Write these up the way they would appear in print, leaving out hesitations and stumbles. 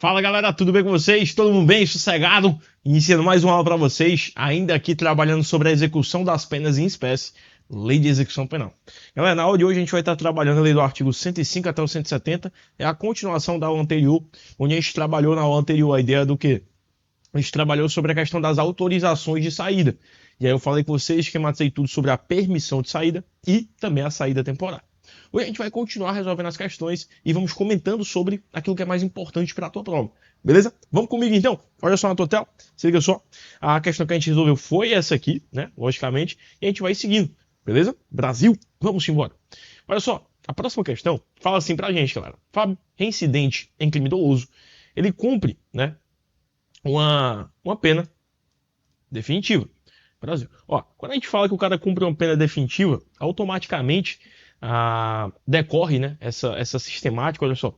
Fala galera, tudo bem com vocês? Todo mundo bem? Sossegado? Iniciando mais uma aula para vocês, ainda aqui trabalhando sobre a execução das penas em espécie, lei de execução penal. Galera, na aula de hoje a gente vai estar trabalhando a lei do artigo 105 até o 170, é a continuação da aula anterior, onde a gente trabalhou na aula anterior a ideia do quê? A gente trabalhou sobre a questão das autorizações de saída. E aí eu falei com vocês, esquematizei tudo sobre a permissão de saída e também a saída temporária. Hoje a gente vai continuar resolvendo as questões e vamos comentando sobre aquilo que é mais importante para a tua prova. Beleza? Vamos comigo então? Olha só na tua tela, se liga só. A questão que a gente resolveu foi essa aqui, né? Logicamente. E a gente vai seguindo. Beleza? Brasil, vamos embora. Olha só, a próxima questão fala assim pra gente, galera. Fábio, reincidente em crime doloso, ele cumpre, né? Uma pena definitiva. Brasil. Ó, quando a gente fala que o cara cumpre uma pena definitiva, automaticamente decorre, né, essa sistemática, olha só.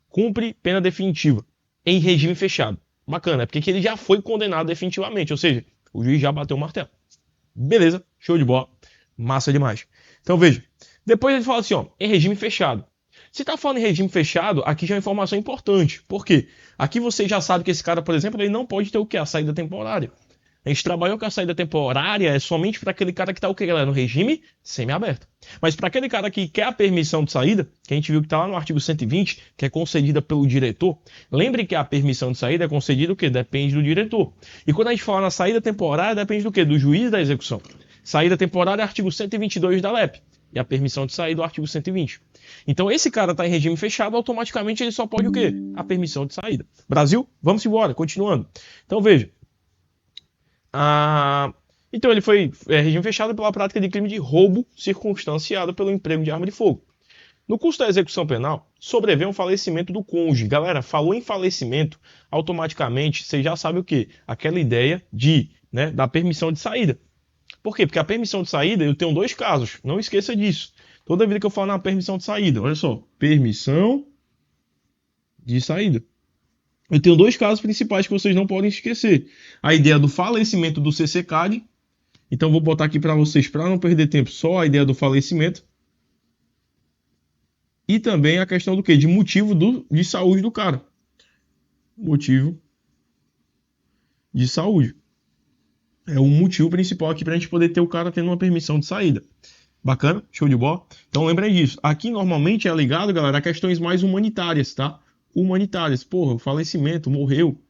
Cumpre pena definitiva em regime fechado. Bacana, é porque ele já foi condenado definitivamente, ou seja, o juiz já bateu o martelo. Beleza, show de bola, massa demais. Então veja, depois ele fala assim, ó, em regime fechado. Se tá falando em regime fechado, aqui já é uma informação importante. Por quê? Aqui você já sabe que esse cara, por exemplo, ele não pode ter o quê? A saída temporária. A gente trabalhou que a saída temporária é somente para aquele cara que está o quê, galera? No regime semiaberto. Mas para aquele cara que quer a permissão de saída, que a gente viu que está lá no artigo 120, que é concedida pelo diretor, lembre que a permissão de saída é concedida o quê? Depende do diretor. E quando a gente fala na saída temporária, depende do quê? Do juiz da execução. Saída temporária é artigo 122 da LEP. E a permissão de saída é o artigo 120. Então esse cara está em regime fechado, automaticamente ele só pode o quê? A permissão de saída. Brasil, vamos embora, continuando. Então veja. Então ele foi regime fechado pela prática de crime de roubo circunstanciado pelo emprego de arma de fogo. No curso da execução penal, sobreveio um falecimento do cônjuge. Galera, falou em falecimento, automaticamente você já sabe o quê? Aquela ideia da permissão de saída. Por quê? Porque a permissão de saída, eu tenho dois casos, não esqueça disso. Toda vida que eu falo na permissão de saída, olha só, permissão de saída. Eu tenho dois casos principais que vocês não podem esquecer. A ideia do falecimento do CCCAD. Então vou botar aqui para vocês, para não perder tempo, só a ideia do falecimento. E também a questão do quê? De motivo de saúde do cara. Motivo de saúde. É o motivo principal aqui para a gente poder ter o cara tendo uma permissão de saída. Bacana? Show de bola? Então lembrem disso. Aqui normalmente é ligado, galera, a questões mais humanitárias, tá? Humanitárias, porra, o falecimento, morreu.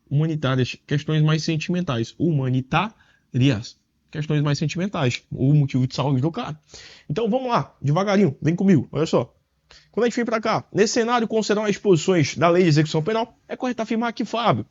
Humanitárias, questões mais sentimentais. Humanitárias, questões mais sentimentais. O motivo de saúde do cara. Então vamos lá, devagarinho, vem comigo, olha só. Quando a gente vem para cá, nesse cenário, considerando as disposições da lei de execução penal, é correto afirmar aqui, Fábio.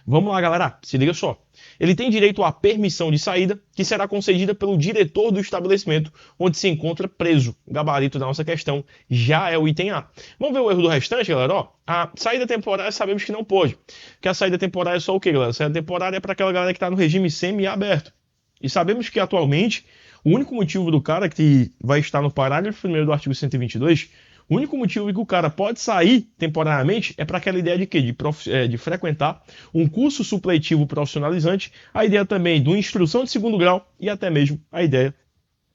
Vamos lá, galera, se liga só. Ele tem direito à permissão de saída, que será concedida pelo diretor do estabelecimento onde se encontra preso. O gabarito da nossa questão já é o item A. Vamos ver o erro do restante, galera? Ó, a saída temporária sabemos que não pode. Porque a saída temporária é só o quê, galera? A saída temporária é para aquela galera que está no regime semi-aberto. E sabemos que atualmente, o único motivo do cara que vai estar no parágrafo 1º do artigo 122, o único motivo que o cara pode sair temporariamente é para aquela ideia de quê? De frequentar um curso supletivo profissionalizante, a ideia também de uma instrução de segundo grau e até mesmo a ideia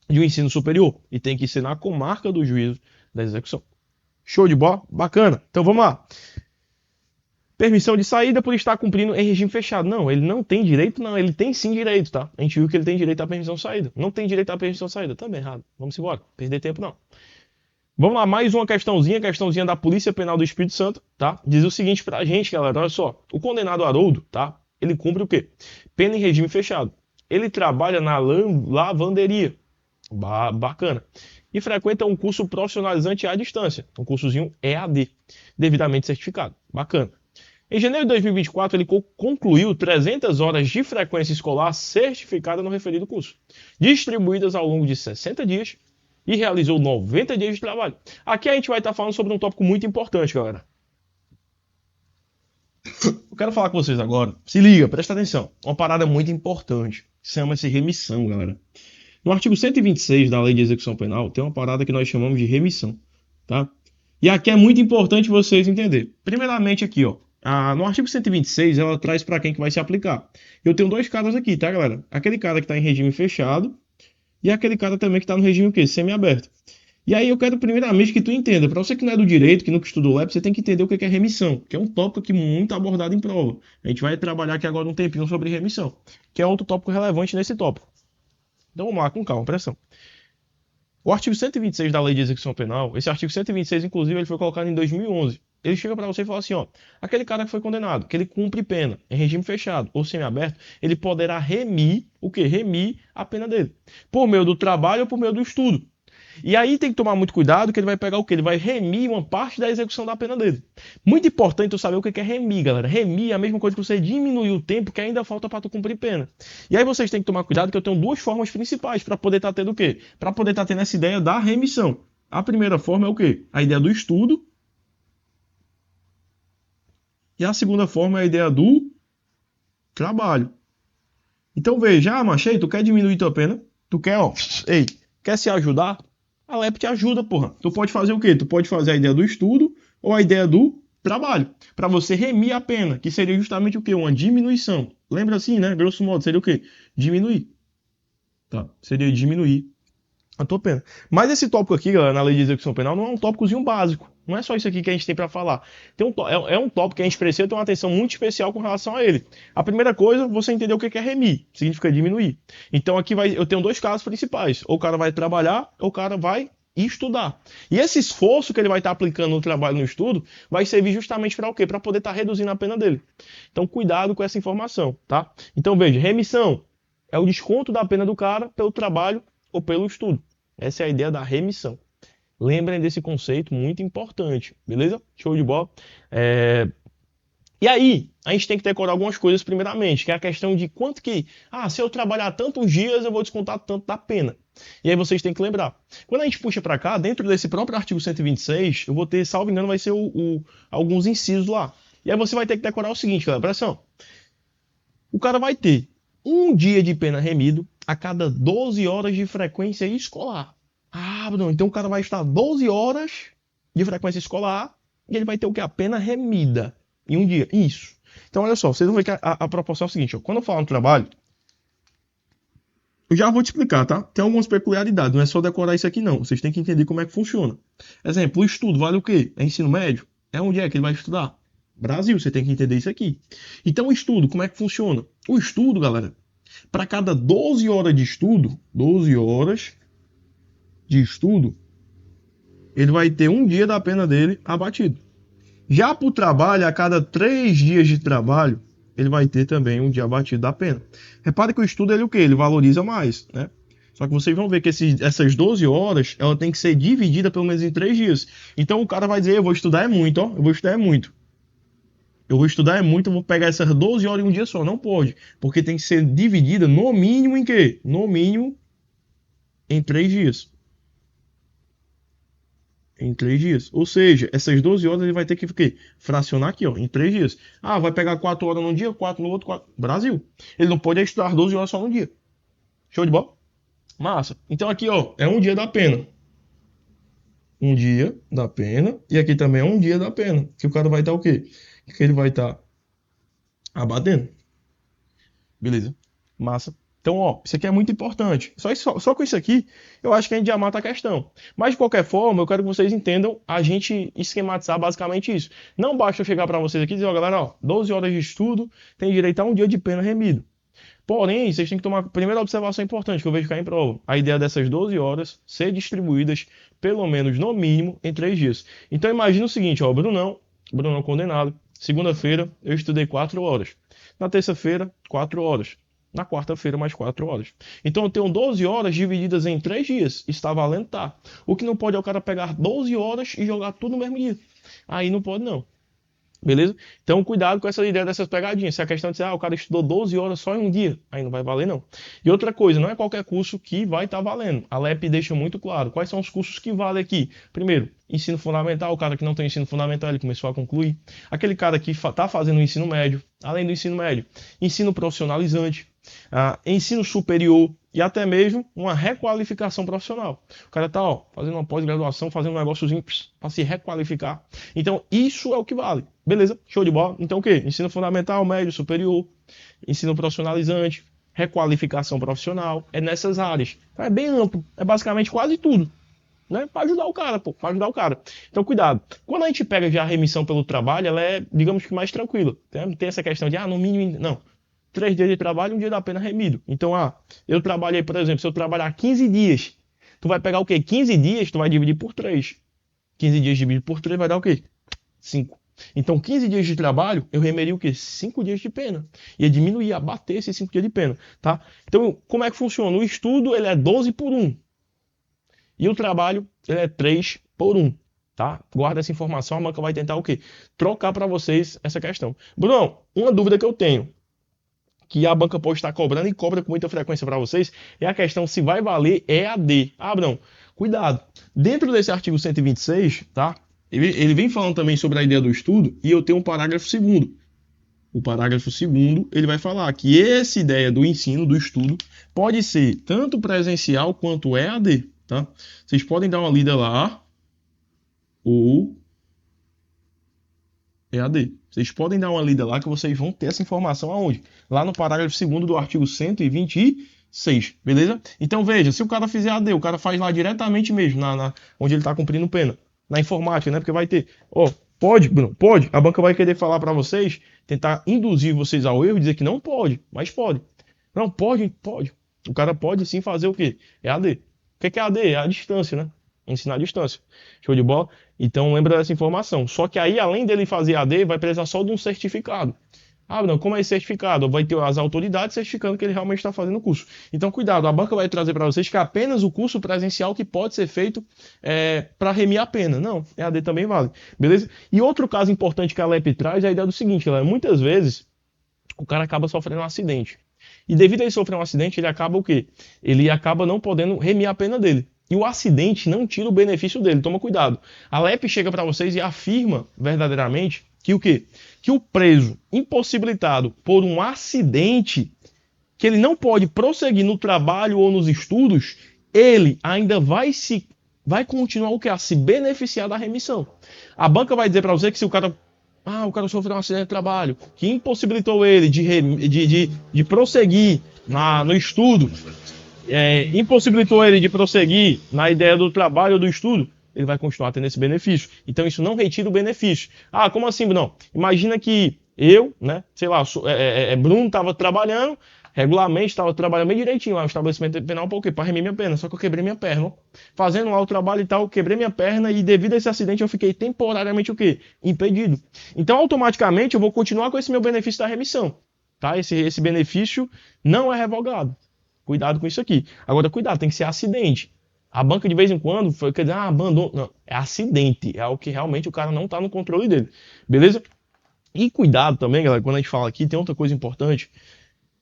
de um ensino superior. E tem que ser na comarca do juízo da execução. Show de bola? Bacana. Então vamos lá. Permissão de saída por estar cumprindo em regime fechado. Não, ele não tem direito, não. Ele tem sim direito, tá? A gente viu que ele tem direito à permissão de saída. Não tem direito à permissão de saída. Também errado. Vamos embora. Perder tempo não. Vamos lá, mais uma questãozinha da Polícia Penal do Espírito Santo, tá? Diz o seguinte pra gente, galera, olha só. O condenado Haroldo, tá? Ele cumpre o quê? Pena em regime fechado. Ele trabalha na lavanderia. Bacana. E frequenta um curso profissionalizante à distância. Um cursozinho EAD, devidamente certificado. Bacana. Em janeiro de 2024, ele concluiu 300 horas de frequência escolar certificada no referido curso, distribuídas ao longo de 60 dias, e realizou 90 dias de trabalho. Aqui a gente vai estar falando sobre um tópico muito importante, galera. Eu quero falar com vocês agora. Se liga, presta atenção. Uma parada muito importante. Chama-se remissão, galera. No artigo 126 da Lei de Execução Penal, tem uma parada que nós chamamos de remissão, tá? E aqui é muito importante vocês entenderem. Primeiramente aqui, ó. No artigo 126, ela traz para quem que vai se aplicar. Eu tenho dois casos aqui, tá, galera? Aquele cara que está em regime fechado e aquele cara também que está no regime o quê? Semiaberto. E aí eu quero primeiramente que tu entenda, para você que não é do direito, que nunca estudou LEP, você tem que entender o que é remissão, que é um tópico aqui muito abordado em prova. A gente vai trabalhar aqui agora um tempinho sobre remissão, que é outro tópico relevante nesse tópico. Então vamos lá, com calma, pressão. O artigo 126 da Lei de Execução Penal, esse artigo 126, inclusive, ele foi colocado em 2011. Ele chega para você e fala assim, ó, aquele cara que foi condenado, que ele cumpre pena em regime fechado ou semiaberto, ele poderá remir, o quê? Remir a pena dele, por meio do trabalho ou por meio do estudo. E aí tem que tomar muito cuidado que ele vai pegar o quê? Ele vai remir uma parte da execução da pena dele. Muito importante eu saber o que é remir, galera. Remir é a mesma coisa que você diminuir o tempo que ainda falta para tu cumprir pena. E aí vocês têm que tomar cuidado que eu tenho duas formas principais para poder estar tendo o quê? Para poder estar tendo essa ideia da remissão. A primeira forma é o quê? A ideia do estudo. E a segunda forma é a ideia do trabalho. Então veja, machei, tu quer diminuir tua pena? Tu quer, ó, ei, quer se ajudar? A LEP te ajuda, porra. Tu pode fazer o quê? Tu pode fazer a ideia do estudo ou a ideia do trabalho, para você remir a pena, que seria justamente o quê? Uma diminuição. Lembra assim, né? Grosso modo, seria o quê? Diminuir. Tá? Seria diminuir a tua pena. Mas esse tópico aqui, galera, na lei de execução penal, não é um tópicozinho básico. Não é só isso aqui que a gente tem para falar. É um tópico que a gente precisa ter uma atenção muito especial com relação a ele. A primeira coisa, você entender o que é remir, significa diminuir. Então aqui eu tenho dois casos principais. Ou o cara vai trabalhar, ou o cara vai estudar. E esse esforço que ele vai estar aplicando no trabalho e no estudo vai servir justamente para o quê? Para poder estar reduzindo a pena dele. Então cuidado com essa informação, tá? Então veja, remissão é o desconto da pena do cara pelo trabalho ou pelo estudo. Essa é a ideia da remissão. Lembrem desse conceito muito importante, beleza? Show de bola. E aí, a gente tem que decorar algumas coisas primeiramente, que é a questão de quanto que, se eu trabalhar tantos dias, eu vou descontar tanto da pena. E aí vocês têm que lembrar. Quando a gente puxa para cá, dentro desse próprio artigo 126, eu vou ter, salvo engano, vai ser alguns incisos lá. E aí você vai ter que decorar o seguinte, galera, presta atenção. O cara vai ter um dia de pena remido a cada 12 horas de frequência escolar. Bruno, então o cara vai estar 12 horas de frequência escolar e ele vai ter o que? A pena remida em um dia. Isso. Então, olha só, vocês vão ver que a proporção é o seguinte, ó, quando eu falar no trabalho, eu já vou te explicar, tá? Tem algumas peculiaridades, não é só decorar isso aqui não, vocês têm que entender como é que funciona. Exemplo, o estudo vale o quê? É ensino médio? É onde é que ele vai estudar? Brasil, você tem que entender isso aqui. Então, o estudo, como é que funciona? O estudo, galera, para cada 12 horas de estudo, 12 horas de estudo, ele vai ter um dia da pena dele abatido. Já para o trabalho, a cada 3 dias de trabalho, ele vai ter também um dia abatido da pena. Repare que o estudo, ele o quê? Ele valoriza mais, né? Só que vocês vão ver que essas 12 horas, ela tem que ser dividida pelo menos em 3 dias. Então o cara vai dizer, eu vou estudar é muito, ó. Eu vou estudar é muito. Eu vou estudar é muito, eu vou pegar essas 12 horas em um dia só. Não pode. Porque tem que ser dividida no mínimo em quê? No mínimo em 3 dias. Em 3 dias. Ou seja, essas 12 horas ele vai ter que fracionar aqui, ó, em 3 dias. Vai pegar 4 horas num dia, 4 no outro, 4. Brasil. Ele não pode estudar 12 horas só num dia. Show de bola? Massa. Então aqui, ó, é um dia da pena. Um dia da pena. E aqui também é um dia da pena. Que o cara vai estar o quê? Que ele vai estar abatendo. Beleza? Massa. Então, ó, isso aqui é muito importante. Só com isso aqui, eu acho que a gente já mata a questão. Mas, de qualquer forma, eu quero que vocês entendam a gente esquematizar basicamente isso. Não basta eu chegar para vocês aqui e dizer, ó, galera, ó, 12 horas de estudo, tem direito a um dia de pena remido. Porém, vocês têm que tomar a primeira observação importante que eu vejo cair em prova. A ideia dessas 12 horas ser distribuídas, pelo menos, no mínimo, em 3 dias. Então, imagina o seguinte, ó, Brunão condenado. Segunda-feira, eu estudei 4 horas. Na terça-feira, 4 horas. Na quarta-feira, mais 4 horas. Então eu tenho 12 horas divididas em 3 dias. Está valendo, tá. O que não pode é o cara pegar 12 horas e jogar tudo no mesmo dia. Aí não pode, não. Beleza? Então cuidado com essa ideia dessas pegadinhas. Se a questão de ser, o cara estudou 12 horas só em um dia, aí não vai valer, não. E outra coisa, não é qualquer curso que vai estar valendo. A LEP deixa muito claro. Quais são os cursos que valem aqui? Primeiro, ensino fundamental. O cara que não tem ensino fundamental, ele começou a concluir. Aquele cara que está fazendo o ensino médio, além do ensino médio, ensino profissionalizante, ensino superior e até mesmo uma requalificação profissional. O cara está fazendo uma pós-graduação, fazendo um negóciozinho para se requalificar. Então, isso é o que vale. Beleza? Show de bola. Então, o quê? Ensino fundamental, médio, superior, ensino profissionalizante, requalificação profissional. É nessas áreas. Então, é bem amplo. É basicamente quase tudo. né? Para ajudar o cara, pô, para ajudar o cara. Então, cuidado. Quando a gente pega já a remissão pelo trabalho, ela é, digamos que mais tranquila. Não tem essa questão de, no mínimo, não. 3 dias de trabalho, 1 dia da pena remido. Então, eu trabalhei, por exemplo, se eu trabalhar 15 dias, tu vai pegar o quê? 15 dias, tu vai dividir por 3. 15 dias dividido por 3 vai dar o quê? 5. Então, 15 dias de trabalho, eu remeria o quê? 5 dias de pena. Ia diminuir, abater esses 5 dias de pena, tá? Então, como é que funciona? O estudo, ele é 12 por 1. E o trabalho, ele é 3 por 1, tá? Guarda essa informação, a banca vai tentar o quê? Trocar para vocês essa questão. Bruno, uma dúvida que eu tenho, que a banca pode estar cobrando e cobra com muita frequência para vocês, é a questão se vai valer EAD. Bruno, cuidado. Dentro desse artigo 126, tá? Ele vem falando também sobre a ideia do estudo e eu tenho um parágrafo 2º. O parágrafo 2º, ele vai falar que essa ideia do ensino, do estudo, pode ser tanto presencial quanto EAD, tá? Vocês podem dar uma lida lá, ou EAD. Vocês podem dar uma lida lá que vocês vão ter essa informação aonde? Lá no parágrafo 2º do artigo 126, beleza? Então veja, se o cara fizer AD, o cara faz lá diretamente mesmo, onde ele está cumprindo pena. Na informática, né? Porque vai ter, pode, Bruno, pode. A banca vai querer falar para vocês, tentar induzir vocês ao erro, dizer que não pode, mas pode. Não, pode. O cara pode sim fazer o quê? É AD. O que é AD? É a distância, né? Ensinar à distância. Show de bola? Então lembra dessa informação. Só que aí, além dele fazer AD, vai precisar só de um certificado. Não, como é esse certificado? Vai ter as autoridades certificando que ele realmente está fazendo o curso. Então, cuidado, a banca vai trazer para vocês que é apenas o curso presencial que pode ser feito para remir a pena. Não, EAD também vale. Beleza? E outro caso importante que a LEP traz é a ideia do seguinte, galera, muitas vezes o cara acaba sofrendo um acidente. E devido a ele sofrer um acidente, ele acaba o quê? Ele acaba não podendo remir a pena dele. E o acidente não tira o benefício dele. Toma cuidado. A LEP chega para vocês e afirma verdadeiramente que o quê? Que o preso impossibilitado por um acidente, que ele não pode prosseguir no trabalho ou nos estudos, ele ainda vai continuar o quê? A se beneficiar da remissão. A banca vai dizer para você que se o cara sofreu um acidente de trabalho, que impossibilitou ele de prosseguir no estudo, impossibilitou ele de prosseguir na ideia do trabalho ou do estudo, ele vai continuar tendo esse benefício. Então isso não retira o benefício. Como assim, Bruno? Imagina que eu, né, sei lá, Bruno estava trabalhando, regularmente estava trabalhando bem direitinho lá no estabelecimento penal, para o quê? Para remir minha pena, só que eu quebrei minha perna. Fazendo lá o trabalho e tal, eu quebrei minha perna e devido a esse acidente eu fiquei temporariamente o quê? Impedido. Então automaticamente eu vou continuar com esse meu benefício da remissão, tá? Esse benefício não é revogado. Cuidado com isso aqui. Agora, cuidado, tem que ser acidente. A banca de vez em quando quer dizer, abandono. Não, é acidente. É algo que realmente o cara não está no controle dele. Beleza? E cuidado também, galera, quando a gente fala aqui, tem outra coisa importante,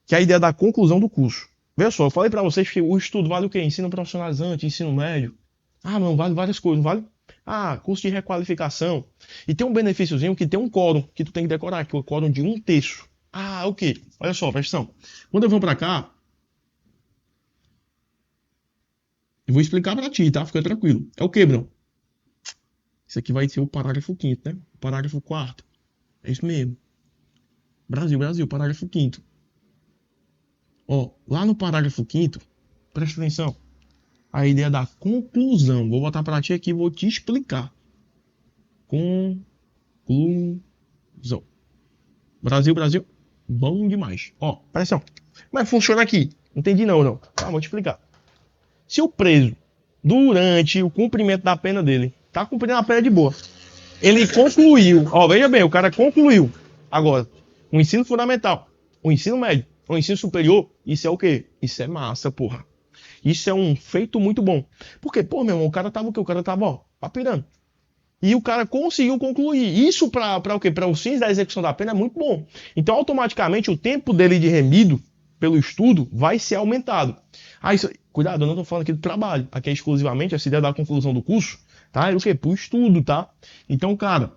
que é a ideia da conclusão do curso. Veja só, eu falei para vocês que o estudo vale o quê? Ensino profissionalizante, ensino médio. Não, vale várias coisas, não vale? Curso de requalificação. E tem um benefíciozinho que tem um quórum que tu tem que decorar, que é o quórum de 1/3. O quê? Olha só, presta atenção. Quando eu venho para cá, eu vou explicar pra ti, tá? Fica tranquilo. É o que, Bruno? Isso aqui vai ser o parágrafo 5º, né? O parágrafo 4º. É isso mesmo. Brasil, parágrafo 5º. Lá no parágrafo 5º, presta atenção. A ideia da conclusão. Vou botar pra ti aqui e vou te explicar. Conclusão. Brasil. Bom demais. Presta atenção. Mas funciona aqui. Entendi não. Vou te explicar. Se o preso, durante o cumprimento da pena dele, tá cumprindo a pena de boa, ele concluiu, veja bem, o cara concluiu, agora, o ensino fundamental, o ensino médio, o ensino superior, isso é o quê? Isso é massa, porra. Isso é um feito muito bom. Porque, meu irmão, o cara tava o quê? O cara tava, papirando. E o cara conseguiu concluir. Isso para o quê? Para os fins da execução da pena é muito bom. Então, automaticamente, o tempo dele de remido pelo estudo vai ser aumentado. Cuidado, eu não estou falando aqui do trabalho. Aqui é exclusivamente essa ideia da conclusão do curso, tá? É o quê? Pro estudo, tá? Então, cara,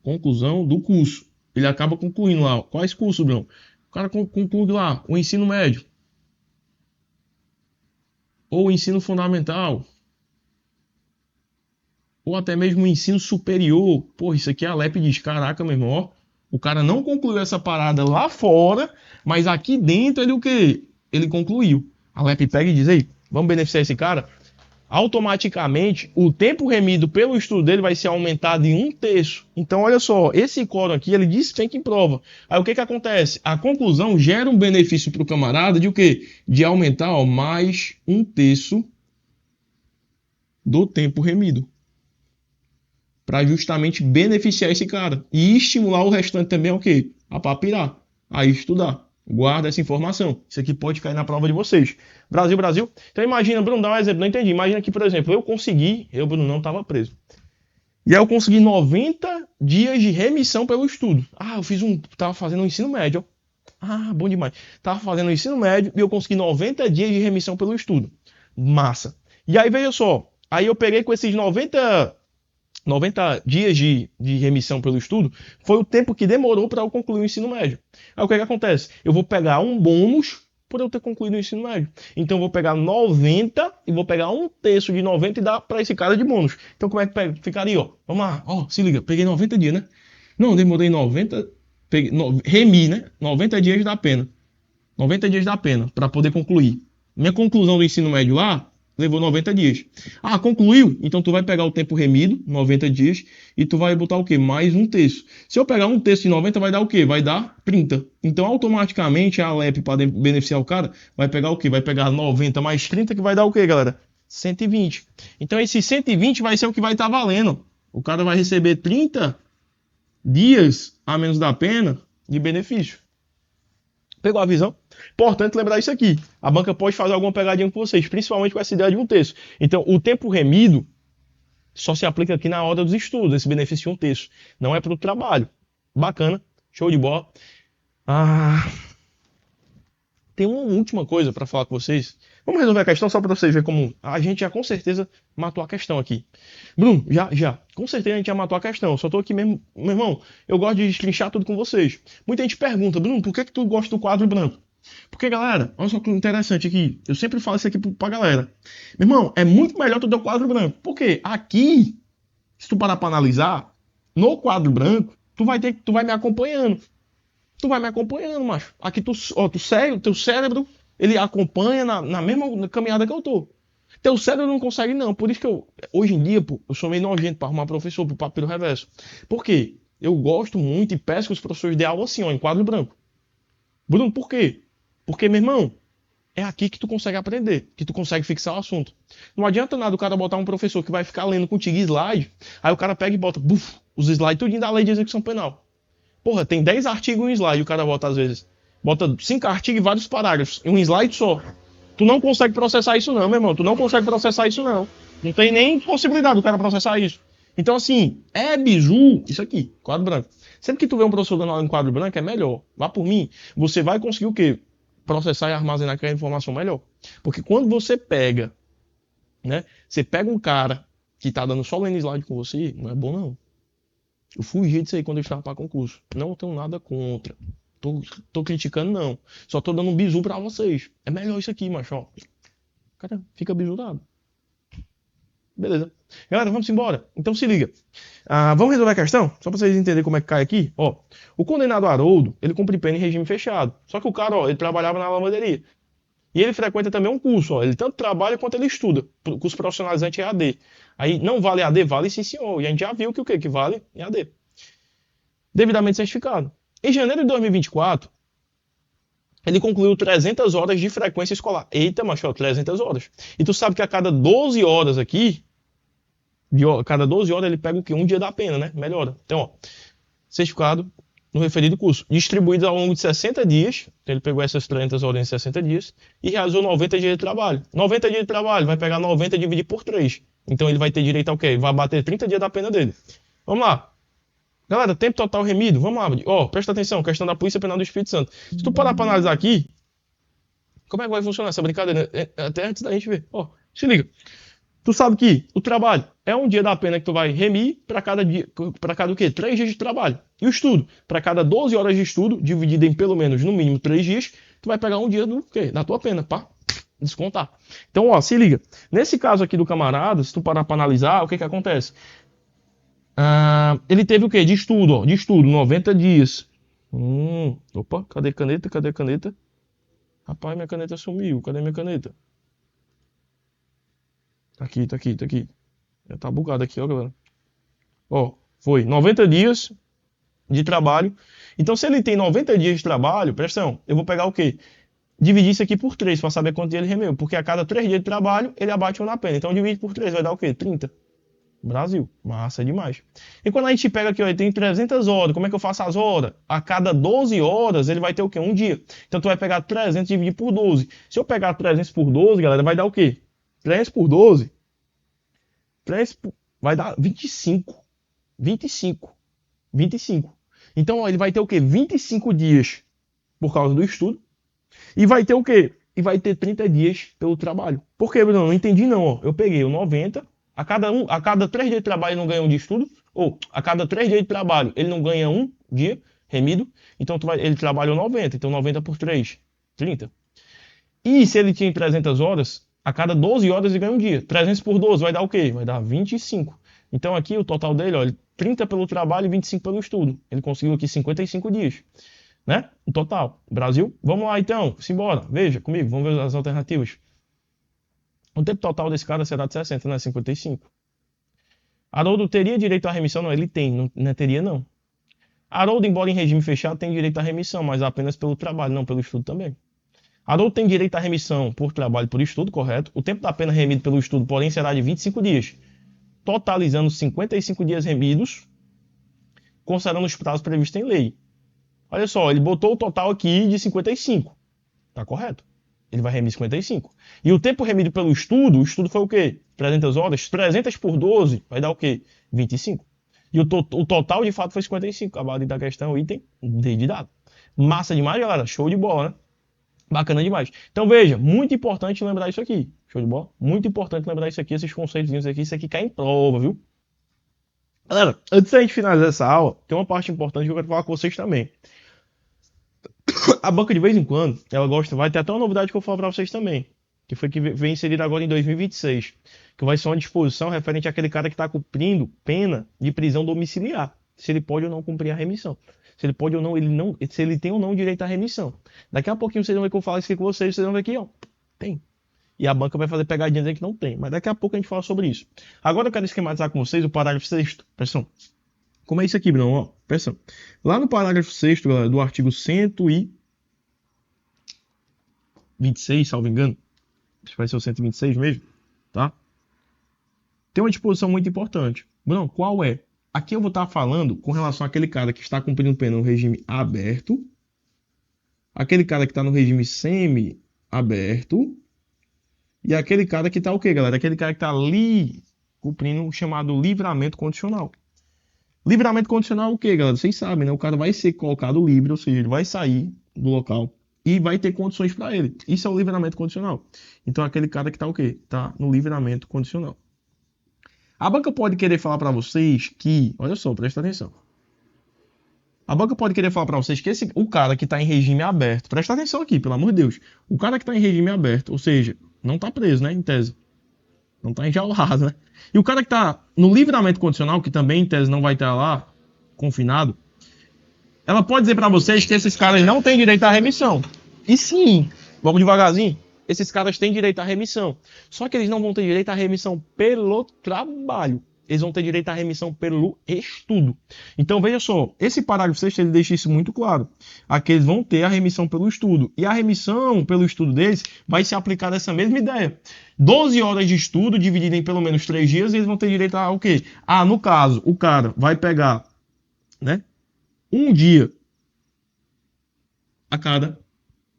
conclusão do curso. Ele acaba concluindo lá. Quais cursos, Bruno? O cara conclui lá o ensino médio. Ou o ensino fundamental. Ou até mesmo o ensino superior. Isso aqui a LEP diz, caraca, meu irmão, o cara não concluiu essa parada lá fora, mas aqui dentro ele o quê? Ele concluiu. A LEP pega e diz, vamos beneficiar esse cara? automaticamente o tempo remido pelo estudo dele vai ser aumentado em 1/3. Então, olha só, esse quórum aqui, ele diz que tem que prova. Aí o que que acontece? A conclusão gera um benefício para o camarada de o quê? De aumentar, ó, mais 1/3 do tempo remido. Para justamente beneficiar esse cara. E estimular o restante também o quê? A papirar, a estudar. Guarda essa informação. Isso aqui pode cair na prova de vocês. Brasil, Brasil. Então imagina, Bruno, dá um exemplo. Não entendi. Imagina que, por exemplo, eu, Bruno, não estava preso. E aí eu consegui 90 dias de remissão pelo estudo. Ah, tava fazendo um ensino médio. Ah, bom demais. Tava fazendo um ensino médio e eu consegui 90 dias de remissão pelo estudo. Massa. E aí, veja só. Aí eu peguei com esses 90 dias de remissão pelo estudo, foi o tempo que demorou para eu concluir o ensino médio. Aí o que acontece? Eu vou pegar um bônus por eu ter concluído o ensino médio. Então eu vou pegar 90 e vou pegar 1/3 de 90 e dar para esse cara de bônus. Então como é que ficaria? Ó? Vamos lá, ó, se liga, peguei 90 dias, né? Não, demorei 90, remi, né? 90 dias da pena. 90 dias da pena para poder concluir. Minha conclusão do ensino médio lá levou 90 dias. Ah, concluiu? Então tu vai pegar o tempo remido, 90 dias, e tu vai botar o quê? Mais 1/3. Se eu pegar 1/3 de 90, vai dar o quê? Vai dar 30. Então, automaticamente, a Alep, para beneficiar o cara, vai pegar o quê? Vai pegar 90 mais 30, que vai dar o quê, galera? 120. Então, esse 120 vai ser o que vai estar valendo. O cara vai receber 30 dias a menos da pena de benefício. Pegou a visão? Importante lembrar isso aqui. A banca pode fazer alguma pegadinha com vocês, principalmente com essa ideia de 1/3. Então, o tempo remido só se aplica aqui na hora dos estudos, esse benefício de 1/3. Não é para o trabalho. Bacana, show de bola. Tem uma última coisa para falar com vocês. Vamos resolver a questão só para vocês verem como a gente já com certeza matou a questão aqui. Bruno, já. Com certeza a gente já matou a questão. Só tô aqui mesmo. Meu irmão, eu gosto de destrinchar tudo com vocês. Muita gente pergunta, Bruno, por que tu gosta do quadro branco? Porque, galera, olha só que interessante aqui. Eu sempre falo isso aqui pra galera. Meu irmão, é muito melhor tu ter o quadro branco. Por quê? Aqui, se tu parar pra analisar, no quadro branco, tu vai me acompanhando. Tu vai me acompanhando, macho. Aqui teu cérebro, ele acompanha na mesma caminhada que eu tô. Teu cérebro não consegue, não. Por isso que hoje em dia, pô, eu sou meio nojento pra arrumar professor pro papiro reverso. Por quê? Eu gosto muito e peço que os professores dêem aula assim, ó, em quadro branco. Bruno, por quê? Porque, meu irmão, é aqui que tu consegue aprender, que tu consegue fixar o assunto. Não adianta nada o cara botar um professor que vai ficar lendo contigo slide, aí o cara pega e bota os slides tudinho da lei de execução penal. Porra, tem 10 artigos em um slide, o cara bota às vezes. Bota 5 artigos e vários parágrafos em um slide só. Tu não consegue processar isso não, meu irmão. Tu não consegue processar isso não. Não tem nem possibilidade do cara processar isso. Então, assim, é bizu, isso aqui, quadro branco. Sempre que tu vê um professor dando aula em quadro branco, é melhor. Vá por mim, você vai conseguir o quê? Processar e armazenar aquela informação melhor. Porque quando você pega, né? Você pega um cara que tá dando só lendo slide com você, não é bom não. Eu fugi disso aí quando eu estava para concurso. Não tenho nada contra. Tô criticando, não. Só tô dando um bizu pra vocês. É melhor isso aqui, macho. Ó. Cara, fica bisurado. Beleza. Galera, vamos embora. Então se liga. Vamos resolver a questão? Só pra vocês entenderem como é que cai aqui. Ó, o condenado Haroldo, ele cumpre pena em regime fechado. Só que o cara, ó, ele trabalhava na lavanderia. E ele frequenta também um curso, ó. Ele tanto trabalha quanto ele estuda. Curso profissionalizante EAD. Aí não vale EAD? Vale sim, senhor. E a gente já viu que o quê? Que vale EAD. Devidamente certificado. Em janeiro de 2024, ele concluiu 300 horas de frequência escolar. Eita, macho, 300 horas. E tu sabe que a cada 12 horas aqui, cada 12 horas ele pega o quê? Um dia da pena, né? Melhora. Então, ó, certificado no referido curso, distribuído ao longo de 60 dias, então ele pegou essas 300 horas em 60 dias, e realizou 90 dias de trabalho. 90 dias de trabalho, vai pegar 90 e dividir por 3. Então ele vai ter direito ao quê? Vai bater 30 dias da pena dele. Vamos lá. Galera, tempo total remido, vamos lá. Ó, presta atenção, questão da Polícia Penal do Espírito Santo. Se tu parar pra analisar aqui, como é que vai funcionar essa brincadeira? Até antes da gente ver. Ó, se liga. Tu sabe que o trabalho é um dia da pena que tu vai remir para cada dia, para cada o quê? 3 dias de trabalho. E o estudo, para cada 12 horas de estudo, dividido em pelo menos, no mínimo, 3 dias, tu vai pegar um dia do quê? Da tua pena, pá, descontar. Então, ó, se liga. Nesse caso aqui do camarada, se tu parar para analisar, o que que acontece? Ele teve o quê? De estudo, ó, de estudo, 90 dias. Opa, cadê caneta? Cadê caneta? Rapaz, minha caneta sumiu. Cadê minha caneta? Tá aqui, tá aqui, tá aqui. Já tá bugado aqui, ó, galera. Ó, foi 90 dias de trabalho. Então, se ele tem 90 dias de trabalho, presta atenção, eu vou pegar o quê? Dividir isso aqui por 3 para saber quanto dia ele remeu. Porque a cada 3 dias de trabalho, ele abate um na pena. Então, divide por 3 vai dar o quê? 30. Brasil. Massa demais. E quando a gente pega aqui, ó, ele tem 300 horas. Como é que eu faço as horas? A cada 12 horas, ele vai ter o quê? Um dia. Então, tu vai pegar 300 e dividir por 12. Se eu pegar 300 por 12, galera, vai dar o quê? 300 por 12 vai dar 25. 25. 25. Então, ó, ele vai ter o quê? 25 dias por causa do estudo. E vai ter o quê? E vai ter 30 dias pelo trabalho. Por quê, Bruno? Não entendi não. Ó. Eu peguei o 90. A cada 3 dias de trabalho ele não ganha um dia de estudo. Ou a cada 3 dias de trabalho ele não ganha um dia remido. Então ele trabalhou 90. Então 90 por 3, 30. E se ele tinha 300 horas, a cada 12 horas ele ganha um dia. 300 por 12 vai dar o quê? Vai dar 25. Então aqui o total dele, ó, 30 pelo trabalho e 25 pelo estudo. Ele conseguiu aqui 55 dias, né? No total. Brasil, vamos lá então, simbora. Veja comigo, vamos ver as alternativas. O tempo total desse cara será de 60, né? 55. Haroldo teria direito à remissão? Não, ele tem, não teria não. Haroldo, embora em regime fechado, tem direito à remissão, mas apenas pelo trabalho, não pelo estudo também. Haroldo tem direito à remissão por trabalho e por estudo, correto? O tempo da pena remido pelo estudo, porém, será de 25 dias, totalizando 55 dias remidos, considerando os prazos previstos em lei. Olha só, ele botou o total aqui de 55. Tá correto? Ele vai remir 55. E o tempo remido pelo estudo, o estudo foi o quê? 300 horas. 300 por 12 vai dar o quê? 25. E o total, de fato, foi 55. Acabado da questão, item D de dado. Massa demais, galera. Show de bola, né? Bacana demais. Então, veja, muito importante lembrar isso aqui. Show de bola? Muito importante lembrar isso aqui, esses conceitos aqui. Isso aqui cai em prova, viu? Galera, antes da gente finalizar essa aula, tem uma parte importante que eu quero falar com vocês também. A banca, de vez em quando, ela gosta, vai ter até uma novidade que eu vou falar para vocês também, que foi que vem inserida agora em 2026, que vai ser uma disposição referente àquele cara que está cumprindo pena de prisão domiciliar, se ele pode ou não cumprir a remissão, se ele pode ou não, se ele tem ou não direito à remissão. Daqui a pouquinho vocês vão ver que eu falo isso aqui com vocês vão ver aqui, ó, tem. E a banca vai fazer pegadinha dizendo que não tem, mas daqui a pouco a gente fala sobre isso. Agora eu quero esquematizar com vocês o parágrafo 6º, pessoal. Como é isso aqui, Bruno? Ó, pessoal, lá no parágrafo 6º, galera, do artigo 126, salvo engano, acho que vai ser o 126 mesmo, tá? Tem uma disposição muito importante. Bruno, qual é? Aqui eu vou estar falando com relação àquele cara que está cumprindo pena no regime aberto, aquele cara que está no regime semi-aberto, e aquele cara que está o quê, galera? Aquele cara que está ali cumprindo o chamado livramento condicional. Livramento condicional é o quê, galera? Vocês sabem, né? O cara vai ser colocado livre, ou seja, ele vai sair do local e vai ter condições para ele. Isso é o livramento condicional. Então, aquele cara que tá o quê? Tá no livramento condicional. A banca pode querer falar para vocês que, olha só, presta atenção. A banca pode querer falar para vocês que o cara que tá em regime aberto, presta atenção aqui, pelo amor de Deus. O cara que tá em regime aberto, ou seja, não tá preso, né, em tese. Não tá enjaulado, né? E o cara que tá no livramento condicional, que também em tese não vai estar lá confinado, ela pode dizer para vocês que esses caras não têm direito à remissão. E sim, vamos devagarzinho, esses caras têm direito à remissão. Só que eles não vão ter direito à remissão pelo trabalho. Eles vão ter direito à remissão pelo estudo. Então, veja só, esse parágrafo 6 ele deixa isso muito claro. Aqui eles vão ter a remissão pelo estudo. E a remissão pelo estudo deles vai se aplicar dessa mesma ideia. 12 horas de estudo divididas em pelo menos 3 dias, e eles vão ter direito a o quê? Ah, no caso, o cara vai pegar, né, um dia a cada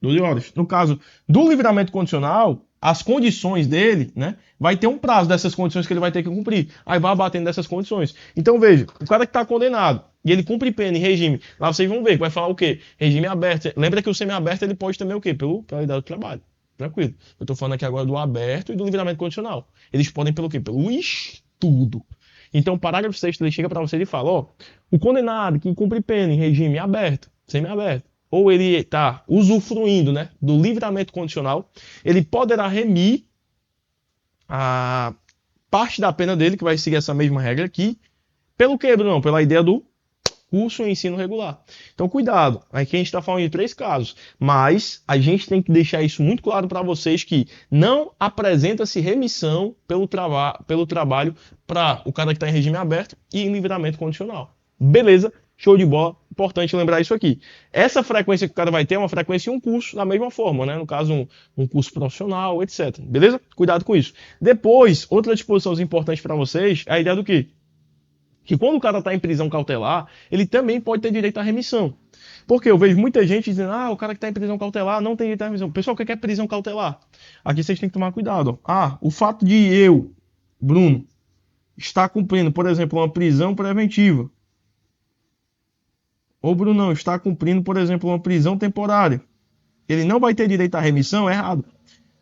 12 horas. No caso do livramento condicional, as condições dele, né, vai ter um prazo dessas condições que ele vai ter que cumprir. Aí vai abatendo dessas condições. Então veja, o cara que está condenado e ele cumpre pena em regime, lá vocês vão ver que vai falar o quê? Regime aberto. Lembra que o semi-aberto ele pode também o quê? Pela idade do trabalho. Tranquilo. Eu estou falando aqui agora do aberto e do livramento condicional. Eles podem pelo quê? Pelo estudo. Então o parágrafo 6 ele chega para você e fala, ó, o condenado que cumpre pena em regime aberto, semi-aberto, ou ele está usufruindo, né, do livramento condicional, ele poderá remir a parte da pena dele, que vai seguir essa mesma regra aqui, pelo que, Bruno? Pela ideia do curso em ensino regular. Então, cuidado. Aqui a gente está falando de 3 casos, mas a gente tem que deixar isso muito claro para vocês que não apresenta-se remissão pelo trabalho para o cara que está em regime aberto e em livramento condicional. Beleza? Show de bola. Importante lembrar isso aqui. Essa frequência que o cara vai ter é uma frequência em um curso da mesma forma, né? No caso, um curso profissional, etc. Beleza? Cuidado com isso. Depois, outra disposição importante para vocês é a ideia do quê? Que quando o cara está em prisão cautelar, ele também pode ter direito à remissão. Porque eu vejo muita gente dizendo, o cara que está em prisão cautelar não tem direito à remissão. Pessoal, o que é prisão cautelar? Aqui vocês têm que tomar cuidado. O fato de eu, Bruno, estar cumprindo, por exemplo, uma prisão preventiva, ou Brunão está cumprindo, por exemplo, uma prisão temporária, ele não vai ter direito à remissão, é errado,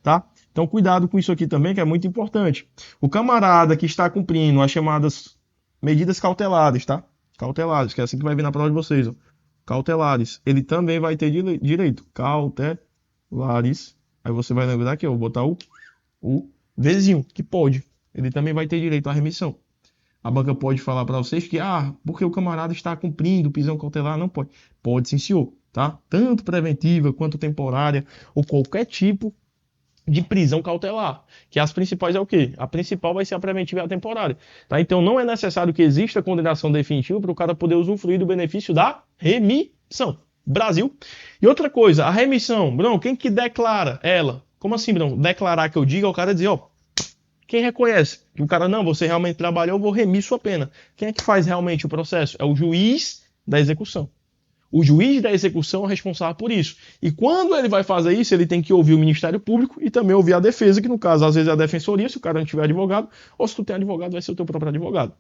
tá? Então cuidado com isso aqui também, que é muito importante. O camarada que está cumprindo as chamadas medidas cautelares, tá? Cautelares, que é assim que vai vir na prova de vocês, ó. Cautelares, ele também vai ter direito. Cautelares, aí você vai lembrar aqui, ó, vou botar o Vzinho, que pode. Ele também vai ter direito à remissão. A banca pode falar para vocês que, porque o camarada está cumprindo prisão cautelar, não pode. Pode sim, senhor, tá? Tanto preventiva quanto temporária, ou qualquer tipo de prisão cautelar. Que as principais é o quê? A principal vai ser a preventiva e a temporária. Tá? Então não é necessário que exista condenação definitiva para o cara poder usufruir do benefício da remissão. Brasil. E outra coisa, a remissão, Bruno, quem que declara ela? Como assim, Bruno? Declarar que eu diga, o cara dizer, quem reconhece que o cara, não, você realmente trabalhou, eu vou remir sua pena. Quem é que faz realmente o processo? É o juiz da execução. O juiz da execução é responsável por isso. E quando ele vai fazer isso, ele tem que ouvir o Ministério Público e também ouvir a defesa, que no caso, às vezes é a defensoria, se o cara não tiver advogado, ou se tu tem advogado, vai ser o teu próprio advogado.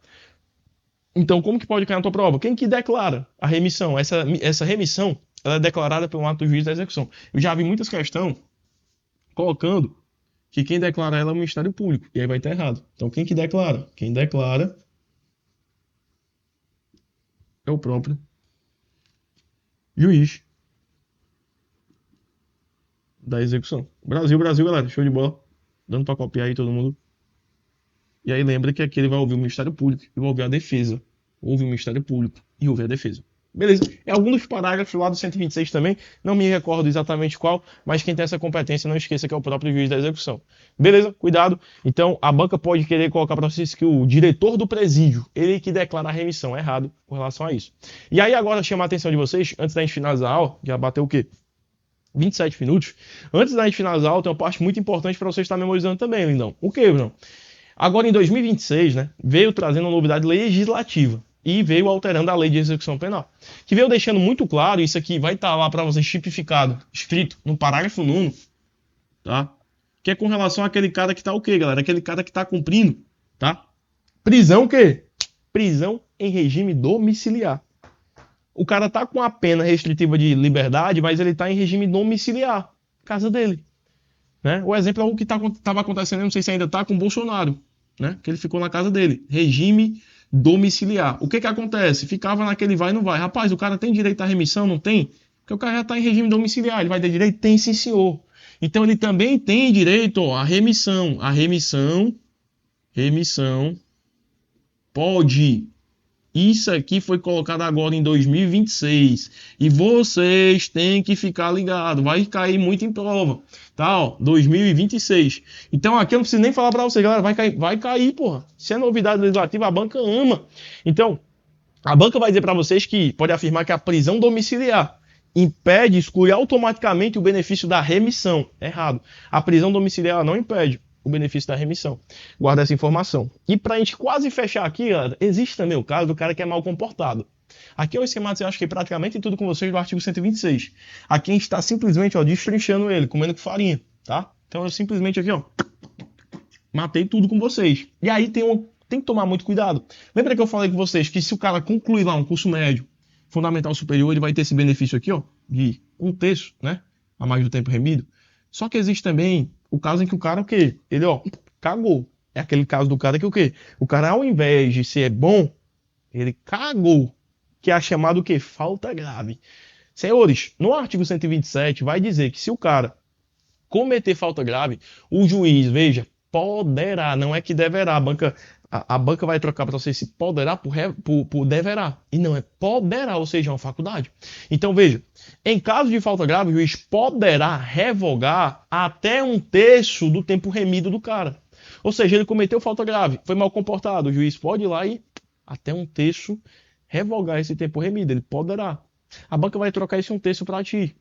Então, como que pode cair na tua prova? Quem que declara a remissão? Essa remissão, ela é declarada pelo ato do juiz da execução. Eu já vi muitas questões colocando que quem declara ela é o Ministério Público. E aí vai estar errado. Então, quem que declara? Quem declara é o próprio juiz da execução. Brasil, galera. Show de bola. Dando pra copiar aí todo mundo. E aí lembra que aqui ele vai ouvir o Ministério Público e vai ouvir a defesa. Ouve o Ministério Público e ouve a defesa. Beleza? É algum dos parágrafos lá do 126 também, não me recordo exatamente qual, mas quem tem essa competência não esqueça que é o próprio juiz da execução. Beleza? Cuidado. Então, a banca pode querer colocar para vocês que o diretor do presídio, ele que declara a remissão, é errado com relação a isso. E aí agora chamar a atenção de vocês, antes da gente finalizar a aula, já bateu o quê? 27 minutos. Antes da gente finalizar a aula, tem uma parte muito importante para você estar memorizando também, lindão. O quê, Bruno? Agora em 2026, né, veio trazendo uma novidade legislativa. E veio alterando a lei de execução penal. Que veio deixando muito claro, isso aqui vai estar lá para vocês tipificado, escrito no parágrafo 9º, tá? Que é com relação àquele cara que tá o quê, galera? Aquele cara que tá cumprindo, tá? Prisão o quê? Prisão em regime domiciliar. O cara tá com a pena restritiva de liberdade, mas ele tá em regime domiciliar, casa dele. Né? O exemplo é o que estava acontecendo, não sei se ainda tá, com o Bolsonaro, né? Que ele ficou na casa dele. Regime domiciliar. O que acontece? Ficava naquele vai e não vai. Rapaz, o cara tem direito à remissão? Não tem? Porque o cara já está em regime domiciliar. Ele vai ter direito? Tem, sim, senhor. Então ele também tem direito à remissão. A remissão pode. Isso aqui foi colocado agora em 2026. E vocês têm que ficar ligados. Vai cair muito em prova. Tá, ó, 2026. Então aqui eu não preciso nem falar para vocês, galera. Vai cair, porra. Se é novidade legislativa, a banca ama. Então, a banca vai dizer para vocês que pode afirmar que a prisão domiciliar impede, exclui automaticamente o benefício da remissão. Errado. A prisão domiciliar não impede o benefício da remissão. Guarda essa informação. E pra gente quase fechar aqui, galera, existe também o caso do cara que é mal comportado. Aqui é o esquema que eu acho que praticamente tudo com vocês do artigo 126. Aqui a gente está simplesmente, destrinchando ele, comendo com farinha, tá? Então eu simplesmente aqui, matei tudo com vocês. E aí tem que tomar muito cuidado. Lembra que eu falei com vocês que se o cara concluir lá um curso médio, fundamental superior, ele vai ter esse benefício aqui, de 1/3, né? A mais do tempo remido. Só que existe também o caso em que o cara, o quê? Ele, cagou. É aquele caso do cara que o quê? O cara, ao invés de ser bom, ele cagou. Que é a chamada o quê? Falta grave. Senhores, no artigo 127 vai dizer que se o cara cometer falta grave, o juiz, veja, poderá, não é que deverá. A banca A banca vai trocar para você esse poderá por deverá. E não é poderá, ou seja, é uma faculdade. Então veja, em caso de falta grave, o juiz poderá revogar até 1/3 do tempo remido do cara. Ou seja, ele cometeu falta grave, foi mal comportado. O juiz pode ir lá e até 1/3 revogar esse tempo remido. Ele poderá. A banca vai trocar esse 1/3 para ti.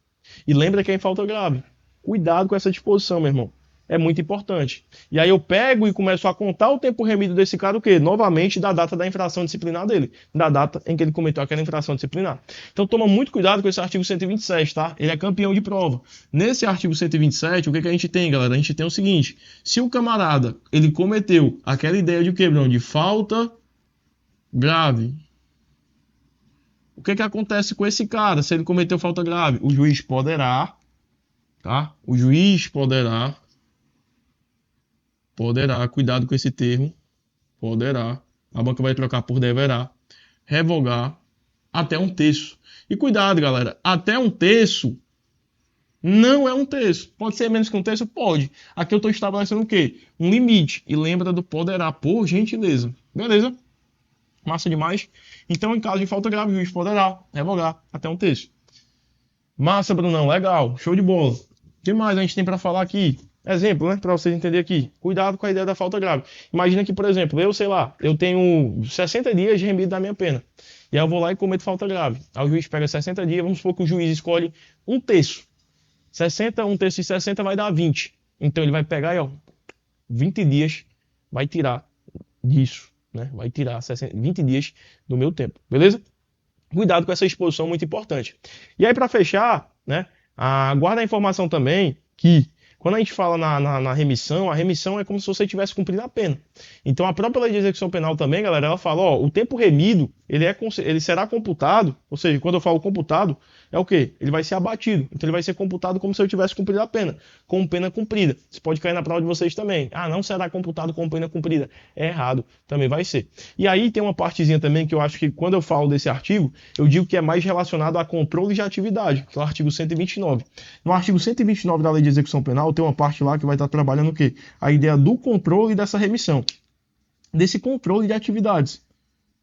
E lembra que é em falta grave. Cuidado com essa disposição, meu irmão. É muito importante. E aí eu pego e começo a contar o tempo remido desse cara, o quê? Novamente, da data da infração disciplinar dele. Da data em que ele cometeu aquela infração disciplinar. Então toma muito cuidado com esse artigo 127, tá? Ele é campeão de prova. Nesse artigo 127, o que a gente tem, galera? A gente tem o seguinte. Se o camarada, ele cometeu aquela ideia de o quê, Bruno? De falta grave. O que acontece com esse cara se ele cometeu falta grave? O juiz poderá, tá? O juiz poderá, cuidado com esse termo, poderá, a banca vai trocar por deverá, revogar até 1/3. E cuidado, galera, até 1/3 não é 1/3. Pode ser menos que 1/3? Pode. Aqui eu estou estabelecendo o quê? Um limite. E lembra do poderá, por gentileza. Beleza? Massa demais. Então, em caso de falta grave, o juiz poderá revogar até 1/3. Massa, Brunão. Legal. Show de bola. O que mais a gente tem para falar aqui? Exemplo, né? Para vocês entenderem aqui. Cuidado com a ideia da falta grave. Imagina que, por exemplo, eu, sei lá, eu tenho 60 dias de remido da minha pena. E aí eu vou lá e cometo falta grave. Aí o juiz pega 60 dias, vamos supor que o juiz escolhe 1/3. 60, 1/3 de 60 vai dar 20. Então ele vai pegar aí, ó, 20 dias, vai tirar disso. Né? Vai tirar 20 dias do meu tempo, beleza? Cuidado com essa exposição, muito importante. E aí, para fechar, né, guarda a informação também que quando a gente fala na remissão, a remissão é como se você tivesse cumprido a pena. Então, a própria lei de execução penal também, galera, ela fala, ó, o tempo remido, ele será computado, ou seja, quando eu falo computado, é o quê? Ele vai ser abatido. Então, ele vai ser computado como se eu tivesse cumprido a pena, com pena cumprida. Isso pode cair na prova de vocês também. Ah, não será computado com pena cumprida. É errado, também vai ser. E aí tem uma partezinha também que eu acho que quando eu falo desse artigo, eu digo que é mais relacionado a controle de atividade, que é o artigo 129. No artigo 129 da lei de execução penal, tem uma parte lá que vai estar trabalhando o quê? A ideia do controle dessa remissão. Desse controle de atividades.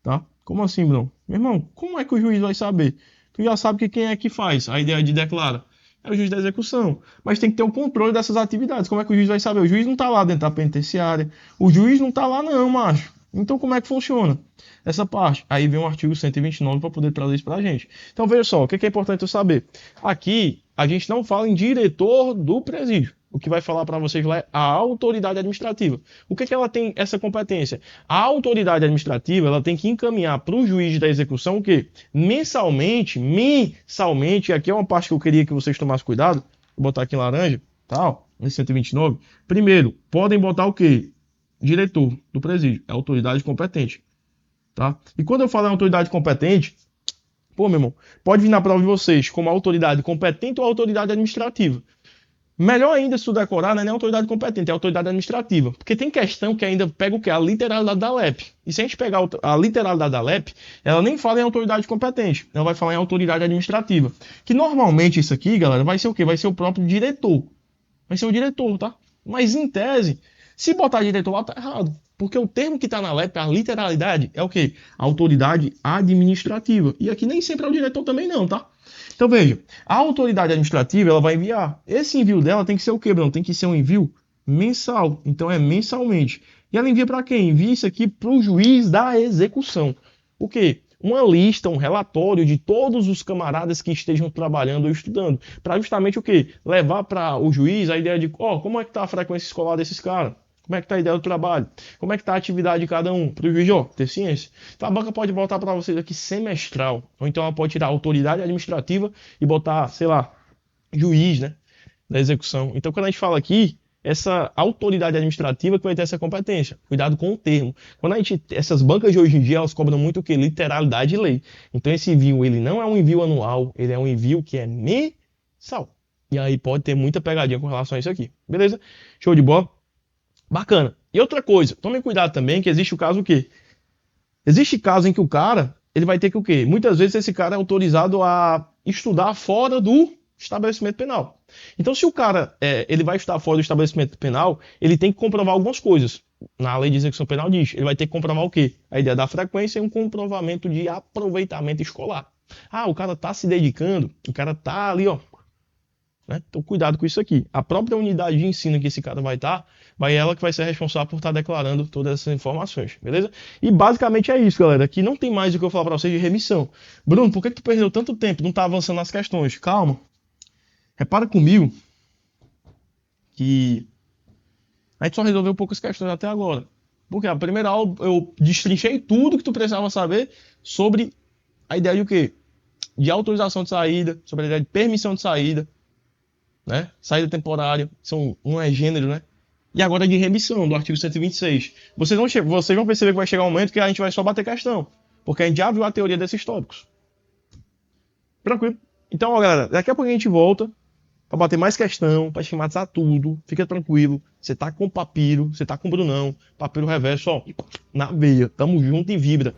Tá? Como assim, Bruno? Meu irmão, como é que o juiz vai saber? Tu já sabe que quem é que faz a ideia de declara. É o juiz da execução. Mas tem que ter o controle dessas atividades. Como é que o juiz vai saber? O juiz não está lá dentro da penitenciária. O juiz não está lá não, macho. Então como é que funciona essa parte? Aí vem o artigo 129 para poder trazer isso para a gente. Então veja só, o que é importante eu saber? Aqui a gente não fala em diretor do presídio. O que vai falar para vocês lá é a autoridade administrativa. O que ela tem essa competência? A autoridade administrativa ela tem que encaminhar para o juiz da execução o quê? Mensalmente, e aqui é uma parte que eu queria que vocês tomassem cuidado, vou botar aqui em laranja, tal, nesse 129. Primeiro, podem botar o quê? Diretor do presídio, é a autoridade competente. Tá? E quando eu falo em autoridade competente, pô, meu irmão, pode vir na prova de vocês como autoridade competente ou autoridade administrativa. Melhor ainda se tu decorar, não é nem autoridade competente, é autoridade administrativa. Porque tem questão que ainda pega o quê? A literalidade da LEP. E se a gente pegar a literalidade da LEP, ela nem fala em autoridade competente, ela vai falar em autoridade administrativa. Que normalmente isso aqui, galera, vai ser o quê? Vai ser o próprio diretor. Vai ser o diretor, tá? Mas em tese, se botar diretor lá, tá errado. Porque o termo que está na LEP, a literalidade, é o quê? Autoridade administrativa. E aqui nem sempre é o diretor também não, tá? Então veja, a autoridade administrativa ela vai enviar. Esse envio dela tem que ser o quê, Bruno? Tem que ser um envio mensal. Então é mensalmente. E ela envia para quem? Envia isso aqui para o juiz da execução. O quê? Uma lista, um relatório de todos os camaradas que estejam trabalhando ou estudando. Para justamente o quê? Levar para o juiz a ideia de como é que está a frequência escolar desses caras? Como é que está a ideia do trabalho? Como é que está a atividade de cada um? Para o juiz, ter ciência. Então a banca pode voltar para vocês aqui semestral. Ou então ela pode tirar a autoridade administrativa e botar, sei lá, juiz, né? Da execução. Então quando a gente fala aqui, essa autoridade administrativa que vai ter essa competência. Cuidado com o termo. Quando essas bancas de hoje em dia, elas cobram muito o quê? Literalidade de lei. Então esse envio, ele não é um envio anual, ele é um envio que é mensal. E aí pode ter muita pegadinha com relação a isso aqui. Beleza? Show de bola? Bacana. E outra coisa, tomem cuidado também que existe o caso o quê? Existe caso em que o cara, ele vai ter que o quê? Muitas vezes esse cara é autorizado a estudar fora do estabelecimento penal. Então, se o cara ele vai estar fora do estabelecimento penal, ele tem que comprovar algumas coisas. Na lei de execução penal diz, ele vai ter que comprovar o quê? A ideia da frequência e um comprovamento de aproveitamento escolar. Ah, o cara tá se dedicando, o cara tá ali, ó. Né? Então, cuidado com isso aqui. A própria unidade de ensino que esse cara vai estar, vai ela que vai ser responsável por estar declarando todas essas informações, beleza? E basicamente é isso, galera. Aqui não tem mais o que eu falar para vocês de remissão. Bruno, por que tu perdeu tanto tempo? Não tá avançando nas questões? Calma. Repara comigo que a gente só resolveu poucas questões até agora. Porque a primeira aula eu destrinchei tudo que tu precisava saber sobre a ideia de o quê? De autorização de saída, sobre a ideia de permissão de saída, né? Saída temporária, não é gênero, né? E agora de remissão, do artigo 126. Vocês vão perceber que vai chegar um momento que a gente vai só bater questão, porque a gente já viu a teoria desses tópicos. Tranquilo? Então, ó, galera, daqui a pouco a gente volta para bater mais questão, para esquematizar tudo. Fica tranquilo. Você tá com o Papiro, você tá com o Brunão. Papiro reverso, ó, na veia. Tamo junto e vibra.